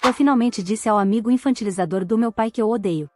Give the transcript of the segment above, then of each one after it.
Eu finalmente disse ao amigo infantilizador do meu pai que eu odeio.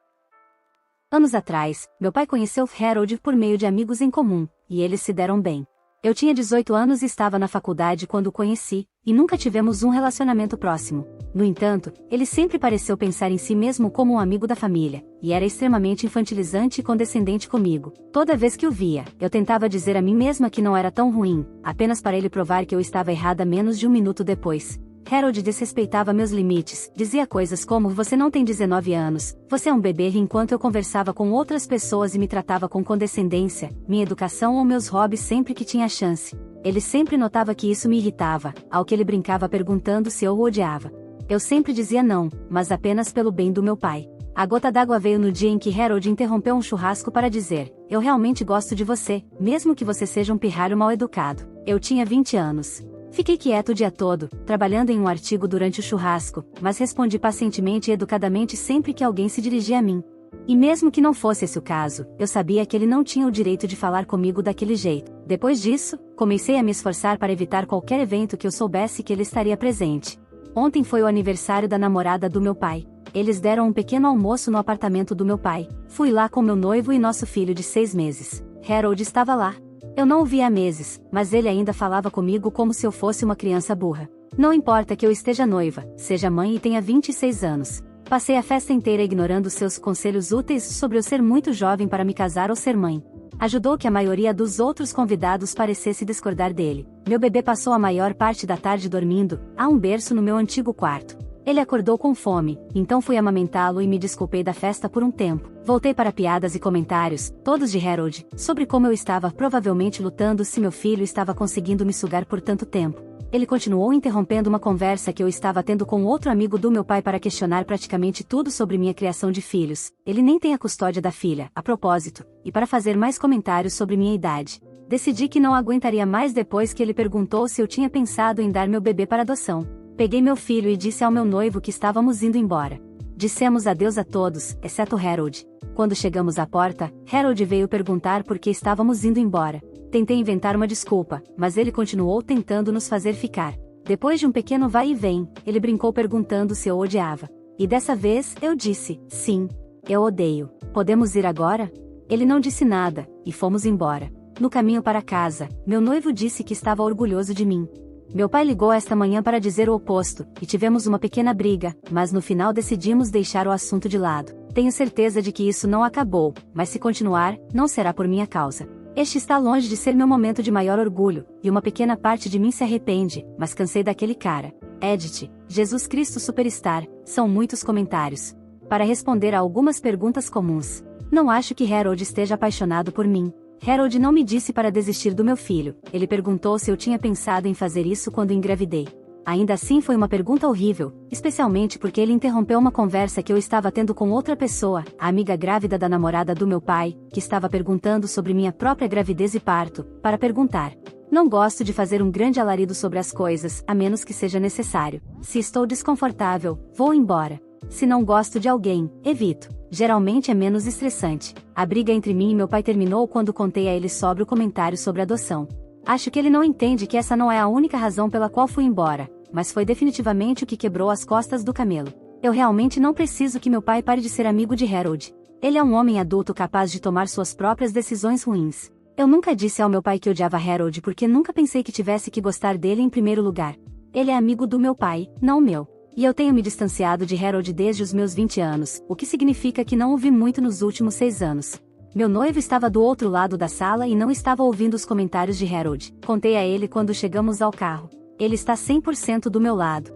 Anos atrás, meu pai conheceu Harold por meio de amigos em comum, e eles se deram bem. Eu tinha 18 anos e estava na faculdade quando o conheci, e nunca tivemos um relacionamento próximo. No entanto, ele sempre pareceu pensar em si mesmo como um amigo da família, e era extremamente infantilizante e condescendente comigo. Toda vez que o via, eu tentava dizer a mim mesma que não era tão ruim, apenas para ele provar que eu estava errada menos de um minuto depois. Harold desrespeitava meus limites, dizia coisas como você não tem 19 anos, você é um bebê enquanto eu conversava com outras pessoas e me tratava com condescendência, minha educação ou meus hobbies sempre que tinha chance. Ele sempre notava que isso me irritava, ao que ele brincava perguntando se eu o odiava. Eu sempre dizia não, mas apenas pelo bem do meu pai. A gota d'água veio no dia em que Harold interrompeu um churrasco para dizer, eu realmente gosto de você, mesmo que você seja um pirralho mal educado. Eu tinha 20 anos. Fiquei quieto o dia todo, trabalhando em um artigo durante o churrasco, mas respondi pacientemente e educadamente sempre que alguém se dirigia a mim. E mesmo que não fosse esse o caso, eu sabia que ele não tinha o direito de falar comigo daquele jeito. Depois disso, comecei a me esforçar para evitar qualquer evento que eu soubesse que ele estaria presente. Ontem foi o aniversário da namorada do meu pai. Eles deram um pequeno almoço no apartamento do meu pai. Fui lá com meu noivo e nosso filho de 6 meses. Harold estava lá. Eu não o via há meses, mas ele ainda falava comigo como se eu fosse uma criança burra. Não importa que eu esteja noiva, seja mãe e tenha 26 anos. Passei a festa inteira ignorando seus conselhos úteis sobre eu ser muito jovem para me casar ou ser mãe. Ajudou que a maioria dos outros convidados parecesse discordar dele. Meu bebê passou a maior parte da tarde dormindo, a um berço no meu antigo quarto. Ele acordou com fome, então fui amamentá-lo e me desculpei da festa por um tempo. Voltei para piadas e comentários, todos de Harold, sobre como eu estava provavelmente lutando se meu filho estava conseguindo me sugar por tanto tempo. Ele continuou interrompendo uma conversa que eu estava tendo com outro amigo do meu pai para questionar praticamente tudo sobre minha criação de filhos. Ele nem tem a custódia da filha, a propósito, e para fazer mais comentários sobre minha idade. Decidi que não aguentaria mais depois que ele perguntou se eu tinha pensado em dar meu bebê para adoção. Peguei meu filho e disse ao meu noivo que estávamos indo embora. Dissemos adeus a todos, exceto Harold. Quando chegamos à porta, Harold veio perguntar por que estávamos indo embora. Tentei inventar uma desculpa, mas ele continuou tentando nos fazer ficar. Depois de um pequeno vai e vem, ele brincou perguntando se eu odiava. E dessa vez, eu disse, sim, eu odeio. Podemos ir agora? Ele não disse nada, e fomos embora. No caminho para casa, meu noivo disse que estava orgulhoso de mim. Meu pai ligou esta manhã para dizer o oposto, e tivemos uma pequena briga, mas no final decidimos deixar o assunto de lado. Tenho certeza de que isso não acabou, mas se continuar, não será por minha causa. Este está longe de ser meu momento de maior orgulho, e uma pequena parte de mim se arrepende, mas cansei daquele cara. Edit, Jesus Cristo Superstar, são muitos comentários. Para responder a algumas perguntas comuns. Não acho que Harold esteja apaixonado por mim. Harold não me disse para desistir do meu filho, ele perguntou se eu tinha pensado em fazer isso quando engravidei. Ainda assim foi uma pergunta horrível, especialmente porque ele interrompeu uma conversa que eu estava tendo com outra pessoa, a amiga grávida da namorada do meu pai, que estava perguntando sobre minha própria gravidez e parto, para perguntar. Não gosto de fazer um grande alarido sobre as coisas, a menos que seja necessário. Se estou desconfortável, vou embora. Se não gosto de alguém, evito. Geralmente é menos estressante. A briga entre mim e meu pai terminou quando contei a ele sobre o comentário sobre adoção. Acho que ele não entende que essa não é a única razão pela qual fui embora, mas foi definitivamente o que quebrou as costas do camelo. Eu realmente não preciso que meu pai pare de ser amigo de Harold. Ele é um homem adulto capaz de tomar suas próprias decisões ruins. Eu nunca disse ao meu pai que odiava Harold porque nunca pensei que tivesse que gostar dele em primeiro lugar. Ele é amigo do meu pai, não meu. E eu tenho me distanciado de Harold desde os meus 20 anos, o que significa que não o vi muito nos últimos 6 anos. Meu noivo estava do outro lado da sala e não estava ouvindo os comentários de Harold. Contei a ele quando chegamos ao carro. Ele está 100% do meu lado.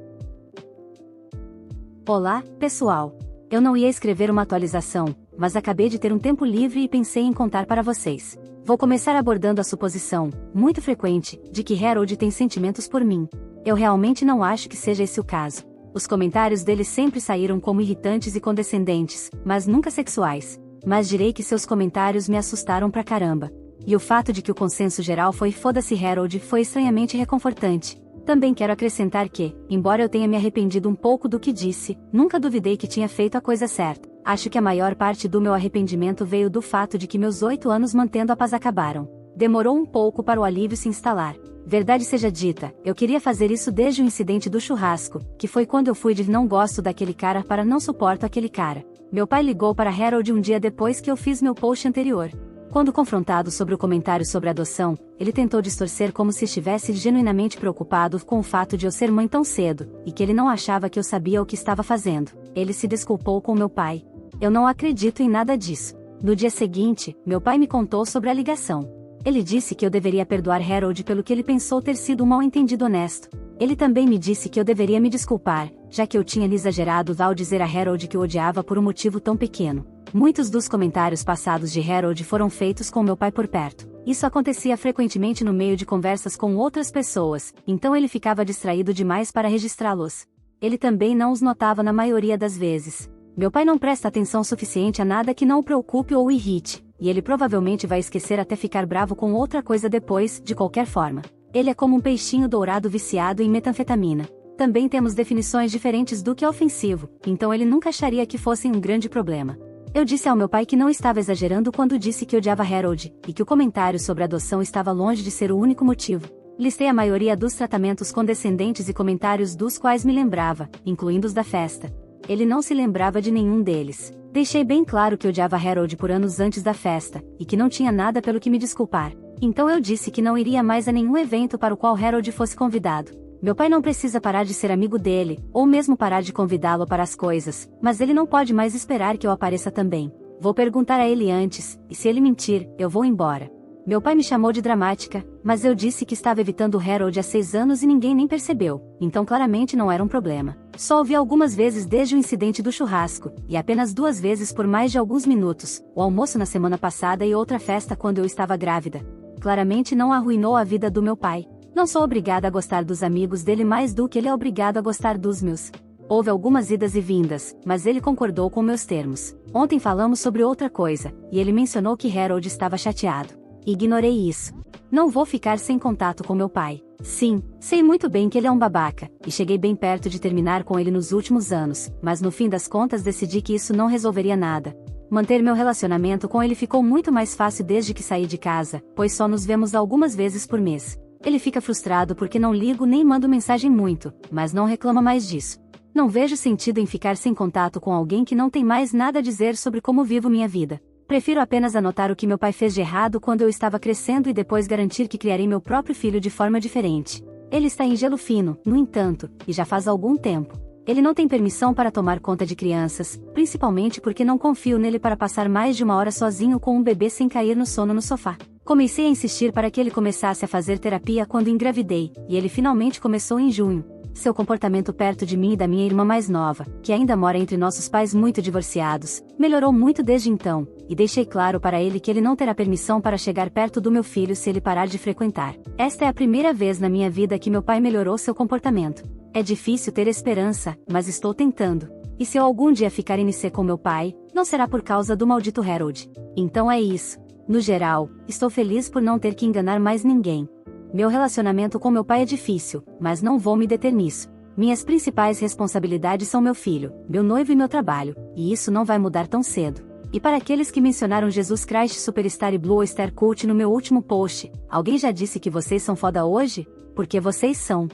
Olá, pessoal. Eu não ia escrever uma atualização, mas acabei de ter um tempo livre e pensei em contar para vocês. Vou começar abordando a suposição, muito frequente, de que Harold tem sentimentos por mim. Eu realmente não acho que seja esse o caso. Os comentários dele sempre saíram como irritantes e condescendentes, mas nunca sexuais. Mas direi que seus comentários me assustaram pra caramba. E o fato de que o consenso geral foi foda-se Harold foi estranhamente reconfortante. Também quero acrescentar que, embora eu tenha me arrependido um pouco do que disse, nunca duvidei que tinha feito a coisa certa. Acho que a maior parte do meu arrependimento veio do fato de que meus 8 anos mantendo a paz acabaram. Demorou um pouco para o alívio se instalar. Verdade seja dita, eu queria fazer isso desde o incidente do churrasco, que foi quando eu fui de não gosto daquele cara para não suporto aquele cara. Meu pai ligou para Harold um dia depois que eu fiz meu post anterior. Quando confrontado sobre o comentário sobre a adoção, ele tentou distorcer como se estivesse genuinamente preocupado com o fato de eu ser mãe tão cedo, e que ele não achava que eu sabia o que estava fazendo. Ele se desculpou com meu pai. Eu não acredito em nada disso. No dia seguinte, meu pai me contou sobre a ligação. Ele disse que eu deveria perdoar Harold pelo que ele pensou ter sido um mal-entendido honesto. Ele também me disse que eu deveria me desculpar, já que eu tinha lhe exagerado ao dizer a Harold que o odiava por um motivo tão pequeno. Muitos dos comentários passados de Harold foram feitos com meu pai por perto. Isso acontecia frequentemente no meio de conversas com outras pessoas, então ele ficava distraído demais para registrá-los. Ele também não os notava na maioria das vezes. Meu pai não presta atenção suficiente a nada que não o preocupe ou o irrite, e ele provavelmente vai esquecer até ficar bravo com outra coisa depois, de qualquer forma. Ele é como um peixinho dourado viciado em metanfetamina. Também temos definições diferentes do que é ofensivo, então ele nunca acharia que fossem um grande problema. Eu disse ao meu pai que não estava exagerando quando disse que odiava Harold, e que o comentário sobre a adoção estava longe de ser o único motivo. Listei a maioria dos tratamentos condescendentes e comentários dos quais me lembrava, incluindo os da festa. Ele não se lembrava de nenhum deles. Deixei bem claro que odiava Harold por anos antes da festa, e que não tinha nada pelo que me desculpar. Então eu disse que não iria mais a nenhum evento para o qual Harold fosse convidado. Meu pai não precisa parar de ser amigo dele, ou mesmo parar de convidá-lo para as coisas, mas ele não pode mais esperar que eu apareça também. Vou perguntar a ele antes, e se ele mentir, eu vou embora. Meu pai me chamou de dramática, mas eu disse que estava evitando Harold há 6 anos e ninguém nem percebeu, então claramente não era um problema. Só o vi algumas vezes desde o incidente do churrasco, e apenas 2 vezes por mais de alguns minutos, o almoço na semana passada e outra festa quando eu estava grávida. Claramente não arruinou a vida do meu pai. Não sou obrigada a gostar dos amigos dele mais do que ele é obrigado a gostar dos meus. Houve algumas idas e vindas, mas ele concordou com meus termos. Ontem falamos sobre outra coisa, e ele mencionou que Harold estava chateado. Ignorei isso. Não vou ficar sem contato com meu pai. Sim, sei muito bem que ele é um babaca, e cheguei bem perto de terminar com ele nos últimos anos, mas no fim das contas decidi que isso não resolveria nada. Manter meu relacionamento com ele ficou muito mais fácil desde que saí de casa, pois só nos vemos algumas vezes por mês. Ele fica frustrado porque não ligo nem mando mensagem muito, mas não reclama mais disso. Não vejo sentido em ficar sem contato com alguém que não tem mais nada a dizer sobre como vivo minha vida. Prefiro apenas anotar o que meu pai fez de errado quando eu estava crescendo e depois garantir que criarei meu próprio filho de forma diferente. Ele está em gelo fino, no entanto, e já faz algum tempo. Ele não tem permissão para tomar conta de crianças, principalmente porque não confio nele para passar mais de 1 hora sozinho com um bebê sem cair no sono no sofá. Comecei a insistir para que ele começasse a fazer terapia quando engravidei, e ele finalmente começou em junho. Seu comportamento perto de mim e da minha irmã mais nova, que ainda mora entre nossos pais muito divorciados, melhorou muito desde então, e deixei claro para ele que ele não terá permissão para chegar perto do meu filho se ele parar de frequentar. Esta é a primeira vez na minha vida que meu pai melhorou seu comportamento. É difícil ter esperança, mas estou tentando. E se eu algum dia ficar em NC com meu pai, não será por causa do maldito Harold. Então é isso. No geral, estou feliz por não ter que enganar mais ninguém. Meu relacionamento com meu pai é difícil, mas não vou me deter nisso. Minhas principais responsabilidades são meu filho, meu noivo e meu trabalho, e isso não vai mudar tão cedo. E para aqueles que mencionaram Jesus Christ Superstar e Blue Oyster Cult no meu último post, alguém já disse que vocês são foda hoje? Porque vocês são.